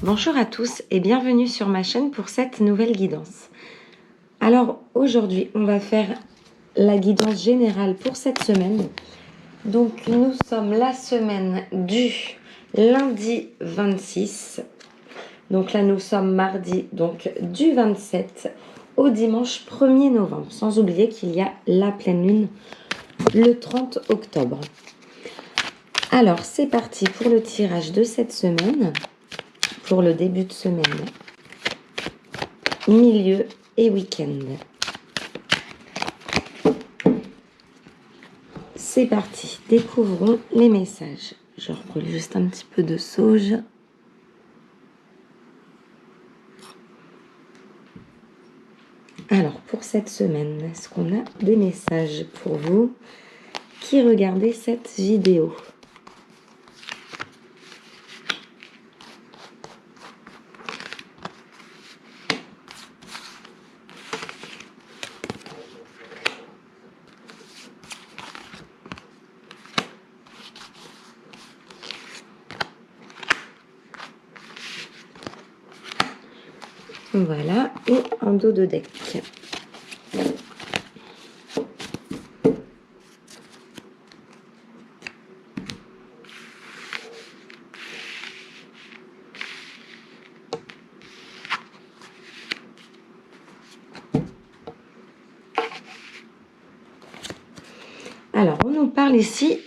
Bonjour à tous et bienvenue sur ma chaîne pour cette nouvelle guidance. Alors aujourd'hui, on va faire la guidance générale pour cette semaine. Donc nous sommes la semaine du lundi 26. Donc là nous sommes mardi, donc du 27 au dimanche 1er novembre. Sans oublier qu'il y a la pleine lune le 30 octobre. Alors c'est parti pour le tirage de cette semaine. Pour le début de semaine, milieu et week-end. C'est parti, découvrons les messages. Je reprends juste un petit peu de sauge. Alors, pour cette semaine, est-ce qu'on a des messages pour vous qui regardez cette vidéo ? Voilà, et un dos de deck. Alors, on nous parle ici,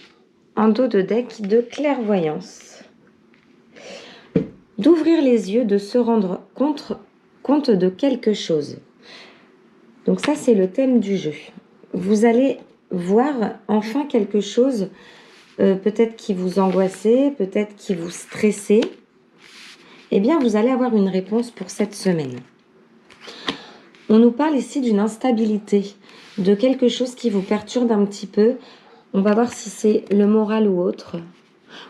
en dos de deck, de clairvoyance. D'ouvrir les yeux, de se rendre compte de quelque chose. Donc ça, c'est le thème du jeu. Vous allez voir enfin quelque chose, peut-être qui vous angoissait, peut-être qui vous stressait. Eh bien, vous allez avoir une réponse pour cette semaine. On nous parle ici d'une instabilité, de quelque chose qui vous perturbe un petit peu. On va voir si c'est le moral ou autre.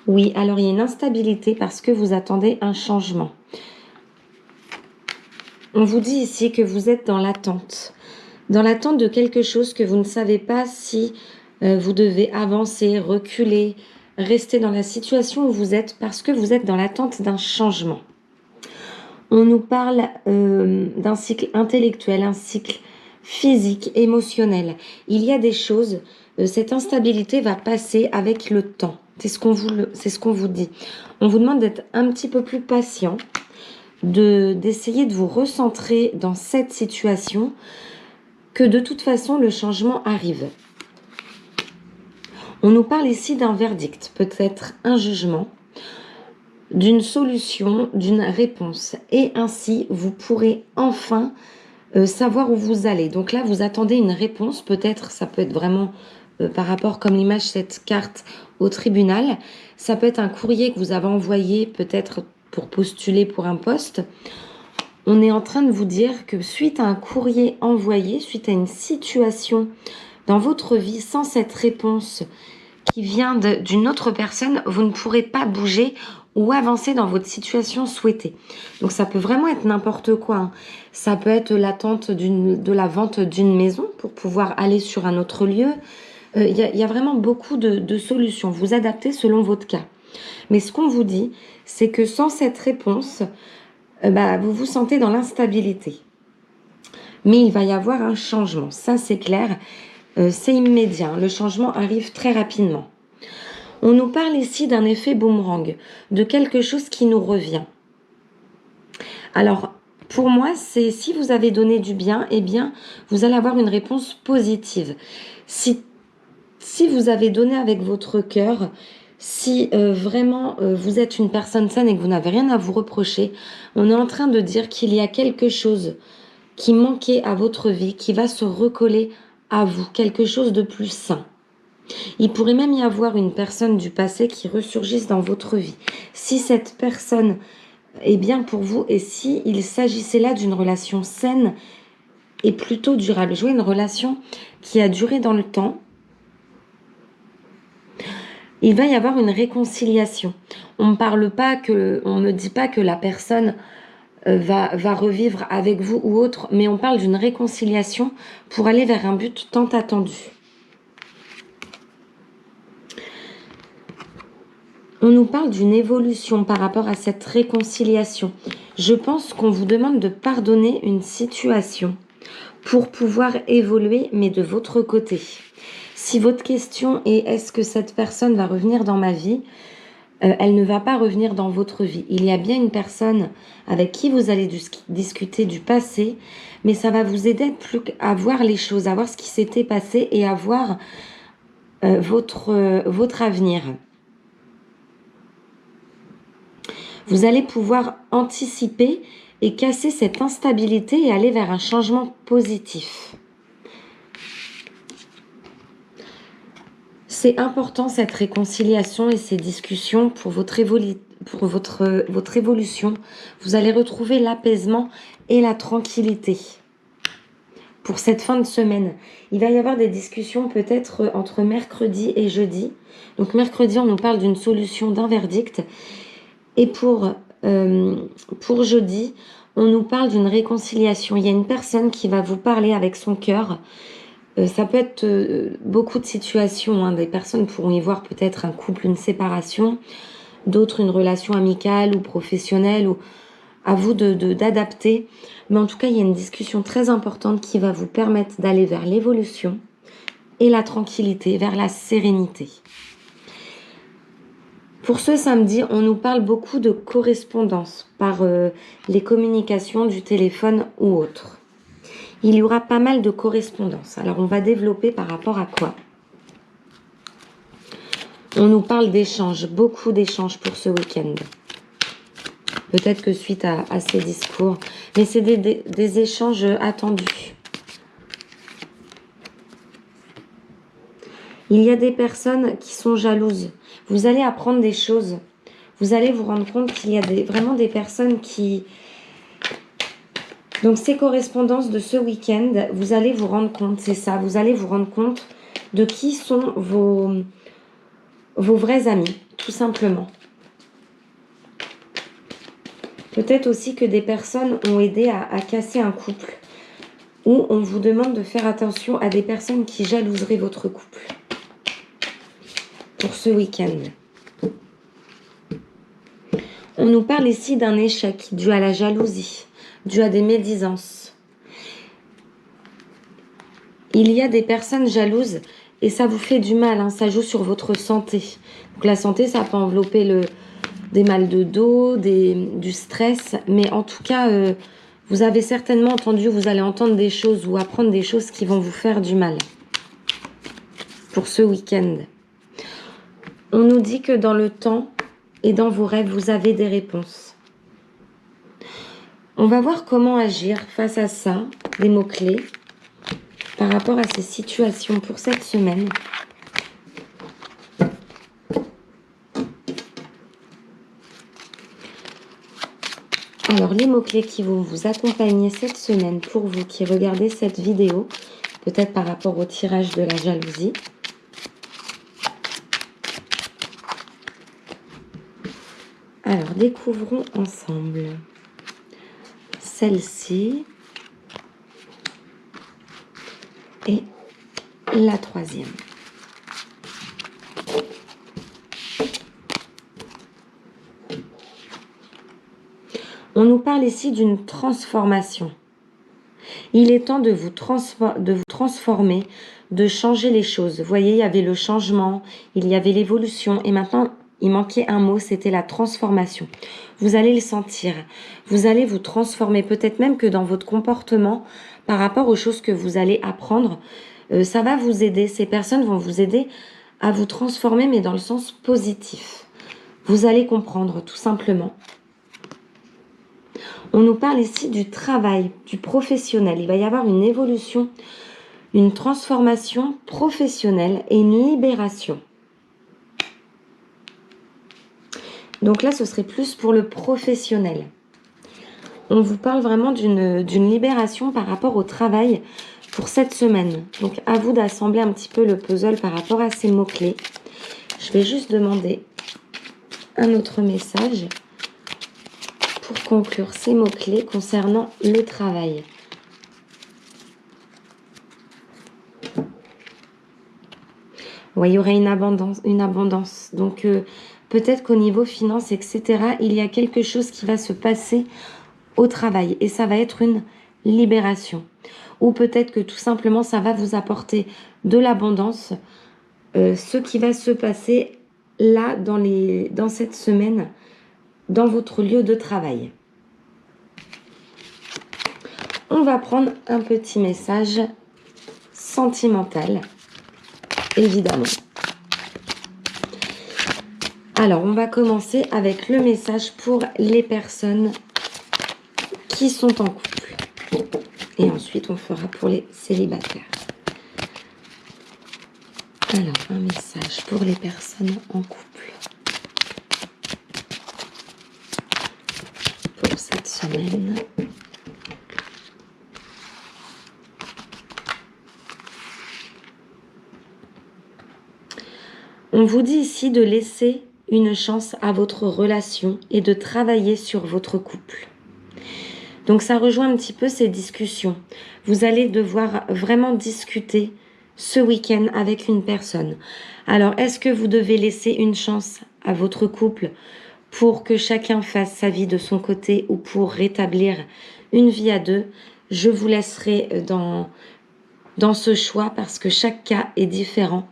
Oui, alors il y a une instabilité parce que vous attendez un changement. On vous dit ici que vous êtes dans l'attente de quelque chose que vous ne savez pas si vous devez avancer, reculer, rester dans la situation où vous êtes parce que vous êtes dans l'attente d'un changement. On nous parle d'un cycle intellectuel, un cycle physique, émotionnel. Il y a des choses, cette instabilité va passer avec le temps. C'est ce qu'on vous dit. On vous demande d'être un petit peu plus patient, d'essayer de vous recentrer dans cette situation, que de toute façon le changement arrive. On nous parle ici d'un verdict, peut-être un jugement, d'une solution, d'une réponse. Et ainsi, vous pourrez enfin savoir où vous allez. Donc là, vous attendez une réponse, peut-être, ça peut être vraiment par rapport, comme l'image, cette carte au tribunal. Ça peut être un courrier que vous avez envoyé, peut-être pour postuler pour un poste. On est en train de vous dire que suite à un courrier envoyé, suite à une situation dans votre vie, sans cette réponse qui vient d'une autre personne, vous ne pourrez pas bouger ou avancer dans votre situation souhaitée. Donc ça peut vraiment être n'importe quoi, hein. Ça peut être l'attente de la vente d'une maison pour pouvoir aller sur un autre lieu. Il y a vraiment beaucoup de solutions. Vous adaptez selon votre cas. Mais ce qu'on vous dit, c'est que sans cette réponse, vous vous sentez dans l'instabilité. Mais il va y avoir un changement, ça c'est clair, c'est immédiat, le changement arrive très rapidement. On nous parle ici d'un effet boomerang, de quelque chose qui nous revient. Alors, pour moi, c'est si vous avez donné du bien, eh bien, vous allez avoir une réponse positive. Si vous avez donné avec votre cœur, si vraiment vous êtes une personne saine et que vous n'avez rien à vous reprocher, on est en train de dire qu'il y a quelque chose qui manquait à votre vie, qui va se recoller à vous, quelque chose de plus sain. Il pourrait même y avoir une personne du passé qui ressurgisse dans votre vie. Si cette personne est bien pour vous et si il s'agissait là d'une relation saine et plutôt durable. Je vois une relation qui a duré dans le temps. Il va y avoir une réconciliation. On ne dit pas que la personne va revivre avec vous ou autre, mais on parle d'une réconciliation pour aller vers un but tant attendu. On nous parle d'une évolution par rapport à cette réconciliation. Je pense qu'on vous demande de pardonner une situation pour pouvoir évoluer, mais de votre côté. Si votre question est est-ce que cette personne va revenir dans ma vie, elle ne va pas revenir dans votre vie. Il y a bien une personne avec qui vous allez discuter du passé, mais ça va vous aider à voir les choses, à voir ce qui s'était passé et à voir votre avenir. Vous allez pouvoir anticiper et casser cette instabilité et aller vers un changement positif. C'est important cette réconciliation et ces discussions pour votre évolution. Vous allez retrouver l'apaisement et la tranquillité. Pour cette fin de semaine, il va y avoir des discussions peut-être entre mercredi et jeudi. Donc mercredi, on nous parle d'une solution, d'un verdict. Et pour jeudi, on nous parle d'une réconciliation. Il y a une personne qui va vous parler avec son cœur. Ça peut être beaucoup de situations. Des personnes pourront y voir peut-être un couple, une séparation, d'autres une relation amicale ou professionnelle, ou à vous d'adapter. Mais en tout cas, il y a une discussion très importante qui va vous permettre d'aller vers l'évolution et la tranquillité, vers la sérénité. Pour ce samedi, on nous parle beaucoup de correspondance par les communications du téléphone ou autre. Il y aura pas mal de correspondance. Alors, on va développer par rapport à quoi? On nous parle d'échanges, beaucoup d'échanges pour ce week-end. Peut-être que suite à ces discours, mais c'est des échanges attendus. Il y a des personnes qui sont jalouses. Vous allez apprendre des choses. Vous allez vous rendre compte qu'il y a vraiment des personnes qui... Donc ces correspondances de ce week-end, vous allez vous rendre compte, c'est ça, vous allez vous rendre compte de qui sont vos vrais amis, tout simplement. Peut-être aussi que des personnes ont aidé à casser un couple, ou on vous demande de faire attention à des personnes qui jalouseraient votre couple pour ce week-end. On nous parle ici d'un échec dû à la jalousie, dû à des médisances. Il y a des personnes jalouses et ça vous fait du mal, ça joue sur votre santé. Donc la santé, ça peut envelopper des mal de dos, du stress, mais en tout cas, vous avez certainement entendu, vous allez entendre des choses ou apprendre des choses qui vont vous faire du mal pour ce week-end. On nous dit que dans le temps et dans vos rêves, vous avez des réponses. On va voir comment agir face à ça, des mots-clés, par rapport à ces situations pour cette semaine. Alors, les mots-clés qui vont vous accompagner cette semaine pour vous qui regardez cette vidéo, peut-être par rapport au tirage de la jalousie. Alors, découvrons ensemble celle-ci et la troisième. On nous parle ici d'une transformation. Il est temps de vous transformer, de changer les choses. Vous voyez, il y avait le changement, il y avait l'évolution et maintenant, il manquait un mot, c'était la transformation. Vous allez le sentir. Vous allez vous transformer, peut-être même que dans votre comportement, par rapport aux choses que vous allez apprendre, ça va vous aider. Ces personnes vont vous aider à vous transformer, mais dans le sens positif. Vous allez comprendre, tout simplement. On nous parle ici du travail, du professionnel. Il va y avoir une évolution, une transformation professionnelle et une libération. Donc là, ce serait plus pour le professionnel. On vous parle vraiment d'une libération par rapport au travail pour cette semaine. Donc à vous d'assembler un petit peu le puzzle par rapport à ces mots-clés. Je vais juste demander un autre message pour conclure ces mots-clés concernant le travail. Ouais, il y aurait une abondance. Donc, peut-être qu'au niveau finance, etc., il y a quelque chose qui va se passer au travail et ça va être une libération. Ou peut-être que tout simplement, ça va vous apporter de l'abondance. Ce qui va se passer là, dans cette semaine, dans votre lieu de travail. On va prendre un petit message sentimental, évidemment. Alors, on va commencer avec le message pour les personnes qui sont en couple. Et ensuite, on fera pour les célibataires. Alors, un message pour les personnes en couple. Pour cette semaine. On vous dit ici de laisser une chance à votre relation et de travailler sur votre couple. Donc ça rejoint un petit peu ces discussions. Vous allez devoir vraiment discuter ce week-end avec une personne. Alors, est-ce que vous devez laisser une chance à votre couple pour que chacun fasse sa vie de son côté ou pour rétablir une vie à deux? Je vous laisserai dans ce choix parce que chaque cas est différent.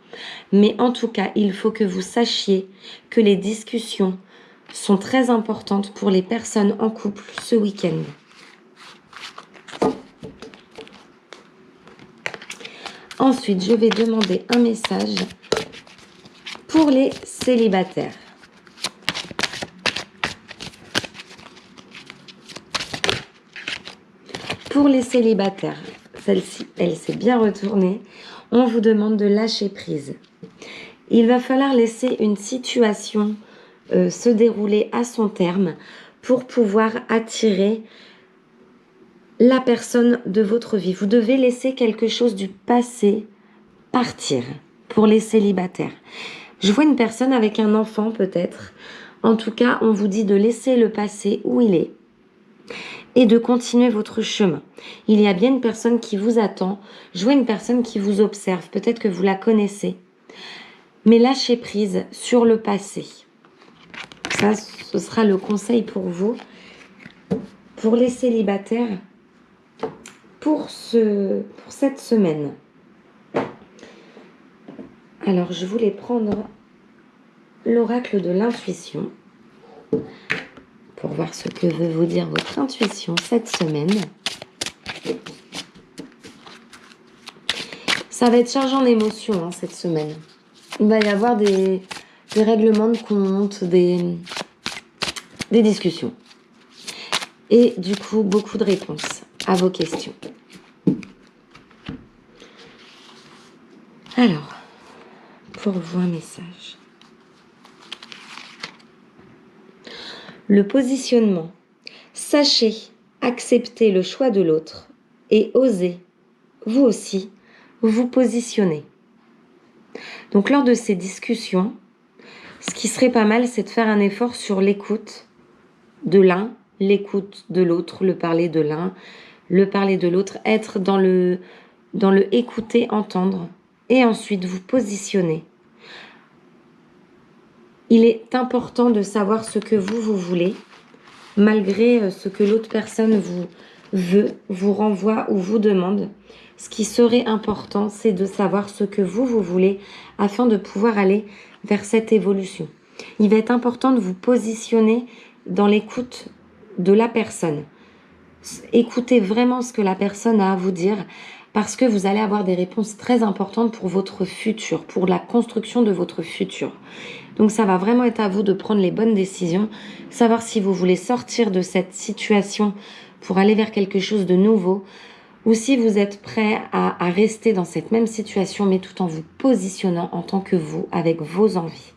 Mais en tout cas, il faut que vous sachiez que les discussions sont très importantes pour les personnes en couple ce week-end. Ensuite, je vais demander un message pour les célibataires. Pour les célibataires, celle-ci, elle s'est bien retournée. On vous demande de lâcher prise. Il va falloir laisser une situation se dérouler à son terme pour pouvoir attirer la personne de votre vie. Vous devez laisser quelque chose du passé partir pour les célibataires. Je vois une personne avec un enfant peut-être. En tout cas, on vous dit de laisser le passé où il est et de continuer votre chemin. Il y a bien une personne qui vous attend. Je vois une personne qui vous observe. Peut-être que vous la connaissez. Mais lâchez prise sur le passé. Ça, ce sera le conseil pour vous. Pour les célibataires, pour cette semaine. Alors, je voulais prendre l'oracle de l'intuition pour voir ce que veut vous dire votre intuition cette semaine. Ça va être chargé en émotions cette semaine. Il va y avoir des règlements de compte, des discussions. Et du coup, beaucoup de réponses à vos questions. Alors, pour vous un message. Le positionnement. Sachez accepter le choix de l'autre et osez, vous aussi, vous positionner. Donc, lors de ces discussions, ce qui serait pas mal, c'est de faire un effort sur l'écoute de l'un, l'écoute de l'autre, le parler de l'un, le parler de l'autre, être dans le écouter, entendre, et ensuite vous positionner. Il est important de savoir ce que vous voulez, malgré ce que l'autre personne vous veut, vous renvoie ou vous demande. Ce qui serait important, c'est de savoir ce que vous voulez afin de pouvoir aller vers cette évolution. Il va être important de vous positionner dans l'écoute de la personne. Écoutez vraiment ce que la personne a à vous dire parce que vous allez avoir des réponses très importantes pour votre futur, pour la construction de votre futur. Donc ça va vraiment être à vous de prendre les bonnes décisions, savoir si vous voulez sortir de cette situation pour aller vers quelque chose de nouveau ou si vous êtes prêt à rester dans cette même situation mais tout en vous positionnant en tant que vous avec vos envies.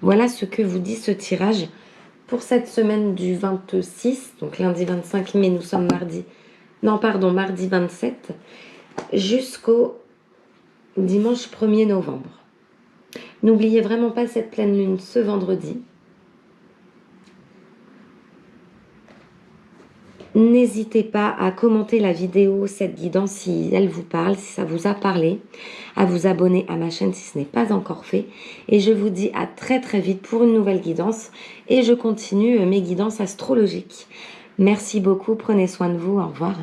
Voilà ce que vous dit ce tirage pour cette semaine du 26, donc lundi 25 mai, nous sommes mardi 27, jusqu'au dimanche 1er novembre. N'oubliez vraiment pas cette pleine lune ce vendredi. N'hésitez pas à commenter la vidéo, cette guidance, si elle vous parle, si ça vous a parlé, à vous abonner à ma chaîne si ce n'est pas encore fait. Et je vous dis à très très vite pour une nouvelle guidance. Et je continue mes guidances astrologiques. Merci beaucoup, prenez soin de vous, au revoir.